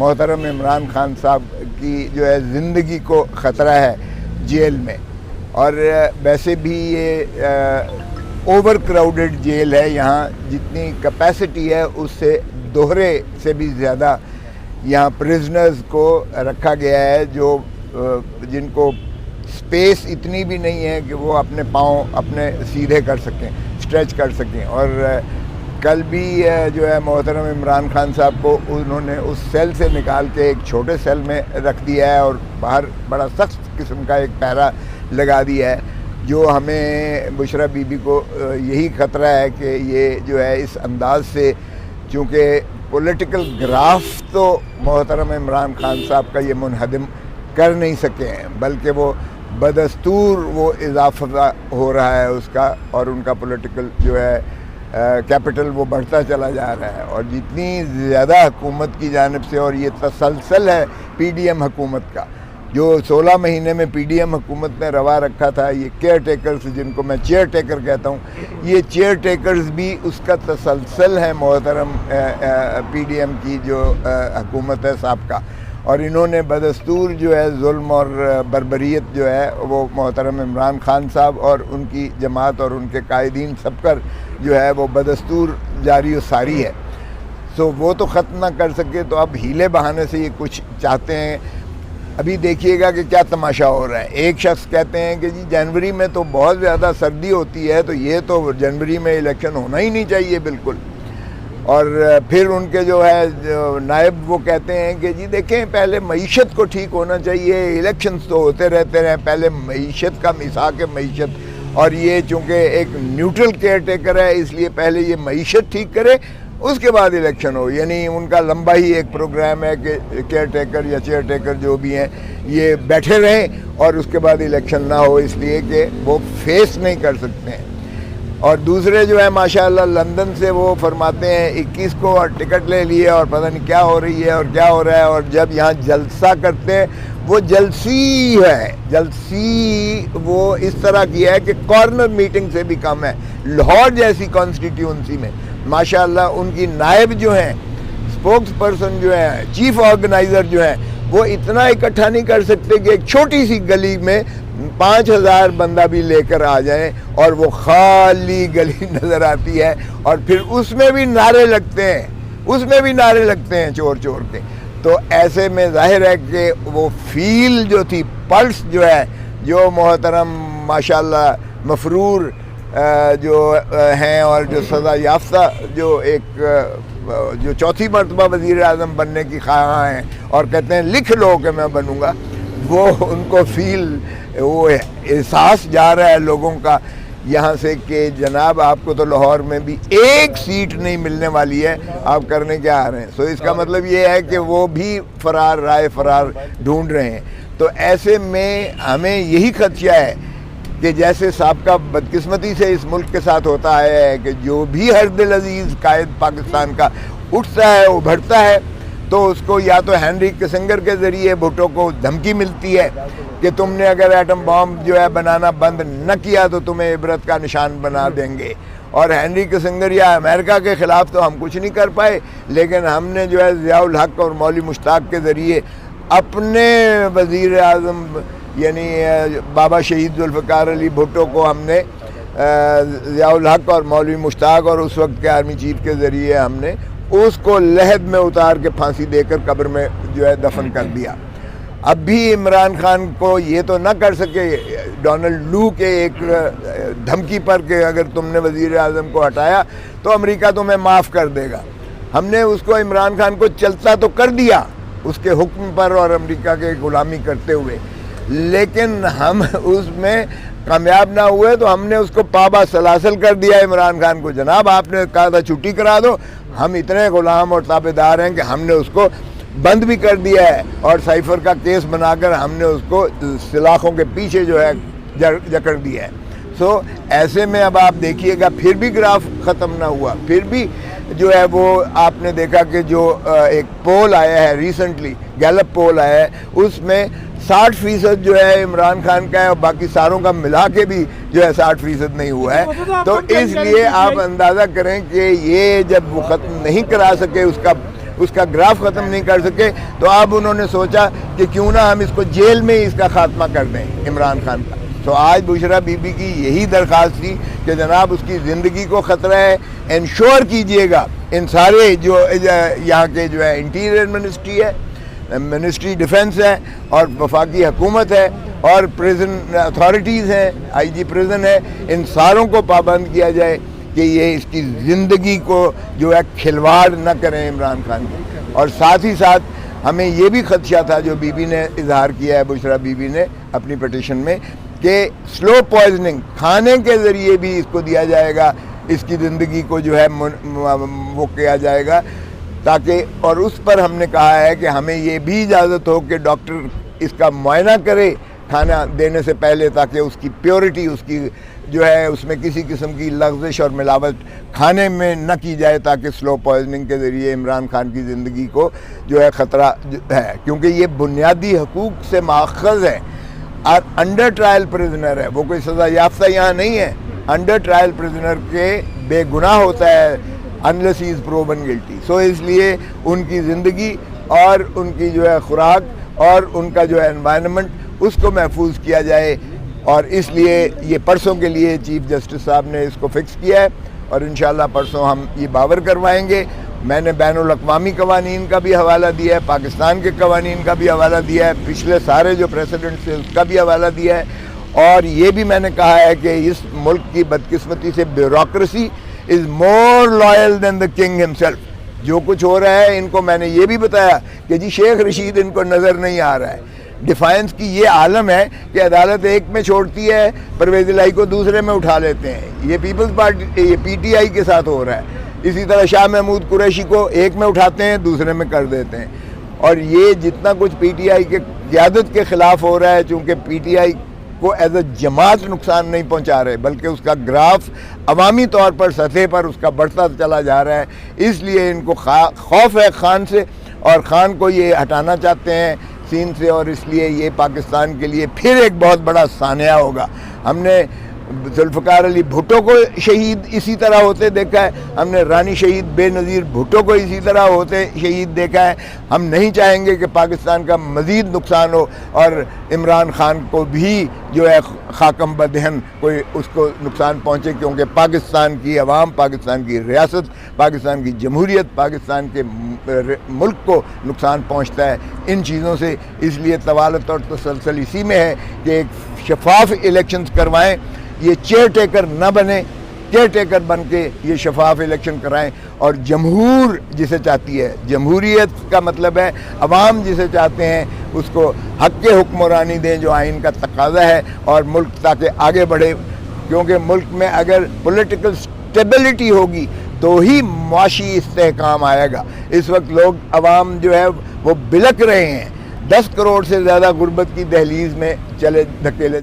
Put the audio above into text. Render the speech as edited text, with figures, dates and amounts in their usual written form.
محترم عمران خان صاحب کی جو ہے زندگی کو خطرہ ہے جیل میں، اور ویسے بھی یہ اوور کراؤڈڈ جیل ہے، یہاں جتنی کیپیسٹی ہے اس سے دوہرے سے بھی زیادہ یہاں پرزنرز کو رکھا گیا ہے، جو جن کو سپیس اتنی بھی نہیں ہے کہ وہ اپنے پاؤں اپنے سیدھے کر سکیں، اسٹریچ کر سکیں۔ اور کل بھی جو ہے محترم عمران خان صاحب کو انہوں نے اس سیل سے نکال کے ایک چھوٹے سیل میں رکھ دیا ہے اور باہر بڑا سخت قسم کا ایک پیرا لگا دیا ہے، جو ہمیں بشرا بی بی کو یہی خطرہ ہے کہ یہ جو ہے اس انداز سے، چونکہ پولیٹیکل گراف تو محترم عمران خان صاحب کا یہ منہدم کر نہیں سکے ہیں، بلکہ وہ بدستور وہ اضافہ ہو رہا ہے اس کا، اور ان کا پولیٹیکل جو ہے کیپٹل وہ بڑھتا چلا جا رہا ہے، اور جتنی زیادہ حکومت کی جانب سے، اور یہ تسلسل ہے پی ڈی ایم حکومت کا، جو 16 مہینے میں پی ڈی ایم حکومت نے روا رکھا تھا، یہ کیئر ٹیکرز جن کو میں چیئر ٹیکر کہتا ہوں، یہ چیئر ٹیکرز بھی اس کا تسلسل ہے محترم پی ڈی ایم کی جو حکومت ہے سابقہ، اور انہوں نے بدستور جو ہے ظلم اور بربریت جو ہے وہ محترم عمران خان صاحب اور ان کی جماعت اور ان کے قائدین سب پر جو ہے وہ بدستور جاری و ساری ہے۔ سو وہ تو ختم نہ کر سکے تو اب ہیلے بہانے سے یہ کچھ چاہتے ہیں۔ ابھی دیکھیے گا کہ کیا تماشا ہو رہا ہے۔ ایک شخص کہتے ہیں کہ جی جنوری میں تو بہت زیادہ سردی ہوتی ہے، تو یہ تو جنوری میں الیکشن ہونا ہی نہیں چاہیے بالکل، اور پھر ان کے جو ہے نائب وہ کہتے ہیں کہ جی دیکھیں پہلے معیشت کو ٹھیک ہونا چاہیے، الیکشنز تو ہوتے رہتے ہیں، پہلے معیشت کا مساق معیشت، اور یہ چونکہ ایک نیوٹرل کیئر ٹیکر ہے اس لیے پہلے یہ معیشت ٹھیک کرے اس کے بعد الیکشن ہو۔ یعنی ان کا لمبا ہی ایک پروگرام ہے کہ کیئر ٹیکر یا چیئر ٹیکر جو بھی ہیں یہ بیٹھے رہیں اور اس کے بعد الیکشن نہ ہو، اس لیے کہ وہ فیس نہیں کر سکتے ہیں۔ اور دوسرے جو ہے ماشاءاللہ لندن سے وہ فرماتے ہیں 21 کو اور ٹکٹ لے لیے اور پتہ نہیں کیا ہو رہی ہے اور کیا ہو رہا ہے، اور جب یہاں جلسہ کرتے ہیں وہ جلسی ہے، جلسی وہ اس طرح کی ہے کہ کارنر میٹنگ سے بھی کم ہے۔ لاہور جیسی کانسٹیٹیونسی میں ماشاءاللہ ان کی نائب جو ہیں، اسپوکس پرسن جو ہیں، چیف آرگنائزر جو ہیں، وہ اتنا اکٹھا نہیں کر سکتے کہ ایک چھوٹی سی گلی میں 5000 بندہ بھی لے کر آ جائیں، اور وہ خالی گلی نظر آتی ہے، اور پھر اس میں بھی نعرے لگتے ہیں، اس میں بھی نعرے لگتے ہیں چور چور کے۔ تو ایسے میں ظاہر ہے کہ وہ فیل جو تھی، پلس جو ہے، جو محترم ماشاءاللہ مفرور جو ہیں اور جو سزا یافتہ جو ایک جو چوتھی مرتبہ وزیر اعظم بننے کی خواہاں ہیں اور کہتے ہیں لکھ لو کہ میں بنوں گا، وہ ان کو فیل وہ احساس جا رہا ہے لوگوں کا یہاں سے کہ جناب آپ کو تو لاہور میں بھی ایک سیٹ نہیں ملنے والی ہے، آپ کرنے کیا آ رہے ہیں۔ سو اس کا مطلب یہ ہے کہ وہ بھی فرار رائے فرار ڈھونڈ رہے ہیں۔ تو ایسے میں ہمیں یہی خدشہ ہے کہ جیسے سابقہ بدقسمتی سے اس ملک کے ساتھ ہوتا ہے کہ جو بھی ہر دل عزیز قائد پاکستان کا اٹھتا ہے ابھرتا ہے، تو اس کو یا تو ہینری کسنگر کے ذریعے بھٹو کو دھمکی ملتی ہے کہ تم نے اگر ایٹم بام جو ہے بنانا بند نہ کیا تو تمہیں عبرت کا نشان بنا دیں گے، اور ہینری کسنگر یا امریکہ کے خلاف تو ہم کچھ نہیں کر پائے، لیکن ہم نے جو ہے ضیاء الحق اور مولوی مشتاق کے ذریعے اپنے وزیر اعظم یعنی بابا شہید ذوالفقار علی بھٹو کو ہم نے ضیاء الحق اور مولوی مشتاق اور اس وقت کے آرمی چیف کے ذریعے ہم نے اس کو لحد میں اتار کے پھانسی دے کر قبر میں جو ہے دفن کر دیا۔ اب بھی عمران خان کو یہ تو نہ کر سکے ڈونلڈ لو کے ایک دھمکی پر کہ اگر تم نے وزیر اعظم کو ہٹایا تو امریکہ تمہیں معاف کر دے گا۔ ہم نے اس کو عمران خان کو چلتا تو کر دیا اس کے حکم پر اور امریکہ کے غلامی کرتے ہوئے، لیکن ہم اس میں کامیاب نہ ہوئے تو ہم نے اس کو پابا سلاسل کر دیا عمران خان کو۔ جناب آپ نے کہا تھا چھٹی کرا دو، ہم اتنے غلام اور تابع دار ہیں کہ ہم نے اس کو بند بھی کر دیا ہے، اور سائفر کا کیس بنا کر ہم نے اس کو سلاخوں کے پیچھے جو ہے جکڑ دیا ہے۔ سو ایسے میں اب آپ دیکھیے گا پھر بھی گراف ختم نہ ہوا، پھر بھی جو ہے وہ آپ نے دیکھا کہ جو ایک پول آیا ہے ریسنٹلی، گیلپ پول آیا ہے، اس میں 60% جو ہے عمران خان کا ہے اور باقی ساروں کا ملا کے بھی جو ہے 60% نہیں ہوا ہے۔ تو اس لیے آپ اندازہ کریں کہ یہ جب وہ ختم نہیں کرا سکے اس کا اس کا گراف ختم نہیں کر سکے، تو اب انہوں نے سوچا کہ کیوں نہ ہم اس کو جیل میں ہی اس کا خاتمہ کر دیں عمران خان کا۔ تو آج بشرا بی بی کی یہی درخواست تھی کہ جناب اس کی زندگی کو خطرہ ہے، انشور کیجئے گا ان سارے جو یہاں کے جو ہے انٹیریئر منسٹری ہے، منسٹری ڈیفنس ہے اور وفاقی حکومت ہے اور پریزن اتھارٹیز ہیں، آئی جی پریزن ہے، ان ساروں کو پابند کیا جائے کہ یہ اس کی زندگی کو جو ہے کھلواڑ نہ کریں عمران خان کی۔ اور ساتھ ہی ساتھ ہمیں یہ بھی خدشہ تھا جو بی بی نے اظہار کیا ہے، بشرا بی بی نے اپنی پٹیشن میں، کہ سلو پوائزننگ کھانے کے ذریعے بھی اس کو دیا جائے گا، اس کی زندگی کو جو ہے وہ کیا جائے گا، تاکہ، اور اس پر ہم نے کہا ہے کہ ہمیں یہ بھی اجازت ہو کہ ڈاکٹر اس کا معائنہ کرے کھانا دینے سے پہلے، تاکہ اس کی پیورٹی، اس کی جو ہے اس میں کسی قسم کی لغزش اور ملاوٹ کھانے میں نہ کی جائے، تاکہ سلو پوائزننگ کے ذریعے عمران خان کی زندگی کو جو ہے خطرہ ہے، کیونکہ یہ بنیادی حقوق سے ماخذ ہے۔ انڈر ٹرائل پریزنر ہے، وہ کوئی سزا یافتہ یہاں نہیں ہے، انڈر ٹرائل پریزنر کے بے گناہ ہوتا ہے unless he is proven guilty۔ سو اس لیے ان کی زندگی اور ان کی جو ہے خوراک اور ان کا جو ہے انوائرنمنٹ، اس کو محفوظ کیا جائے، اور اس لیے یہ پرسوں کے لیے چیف جسٹس صاحب نے اس کو فکس کیا ہے، اور انشاءاللہ پرسوں ہم یہ باور کروائیں گے۔ میں نے بین الاقوامی قوانین کا بھی حوالہ دیا ہے، پاکستان کے قوانین کا بھی حوالہ دیا ہے، پچھلے سارے جو پریسیڈنٹ سے اس کا بھی حوالہ دیا ہے، اور یہ بھی میں نے کہا ہے کہ اس ملک کی بدقسمتی سے bureaucracy is more loyal than the king himself۔ جو کچھ ہو رہا ہے ان کو میں نے یہ بھی بتایا کہ جی شیخ رشید ان کو نظر نہیں آ رہا ہے۔ ڈیفائنس کی یہ عالم ہے کہ عدالت ایک میں چھوڑتی ہے، پرویز الہی کو دوسرے میں اٹھا لیتے ہیں۔ یہ پیپلز پارٹی، یہ پی ٹی آئی کے ساتھ ہو رہا ہے۔ اسی طرح شاہ محمود قریشی کو ایک میں اٹھاتے ہیں، دوسرے میں کر دیتے ہیں۔ اور یہ جتنا کچھ پی ٹی آئی کے قیادت کے خلاف ہو رہا ہے، چونکہ پی ٹی آئی کو ایز اے جماعت نقصان نہیں پہنچا رہے، بلکہ اس کا گراف عوامی طور پر سطح پر اس کا بڑھتا چلا جا رہا ہے، اس لیے ان کو خوف ہے خان سے، اور خان کو یہ ہٹانا چاہتے ہیں سین سے، اور اس لیے یہ پاکستان کے لیے پھر ایک بہت بڑا سانحہ ہوگا۔ ہم نے ذوالفقار علی بھٹو کو شہید اسی طرح ہوتے دیکھا ہے، ہم نے رانی شہید بے نظیر بھٹو کو اسی طرح ہوتے شہید دیکھا ہے۔ ہم نہیں چاہیں گے کہ پاکستان کا مزید نقصان ہو اور عمران خان کو بھی جو ہے خاکم بدہن کوئی اس کو نقصان پہنچے، کیونکہ پاکستان کی عوام، پاکستان کی ریاست، پاکستان کی جمہوریت، پاکستان کے ملک کو نقصان پہنچتا ہے ان چیزوں سے۔ اس لیے طوالت اور تسلسل اسی میں ہے کہ ایک شفاف الیکشنز کروائیں، یہ چیئر ٹیکر نہ بنے، چیئر ٹیکر بن کے یہ شفاف الیکشن کرائیں، اور جمہور جسے چاہتی ہے، جمہوریت کا مطلب ہے عوام جسے چاہتے ہیں اس کو حق کے حکمرانی دیں جو آئین کا تقاضا ہے، اور ملک تاکہ آگے بڑھے، کیونکہ ملک میں اگر پولیٹیکل سٹیبلٹی ہوگی تو ہی معاشی استحکام آئے گا۔ اس وقت لوگ، عوام جو ہے وہ بلک رہے ہیں، 10 کروڑ سے زیادہ غربت کی دہلیز میں چلے دھکیلے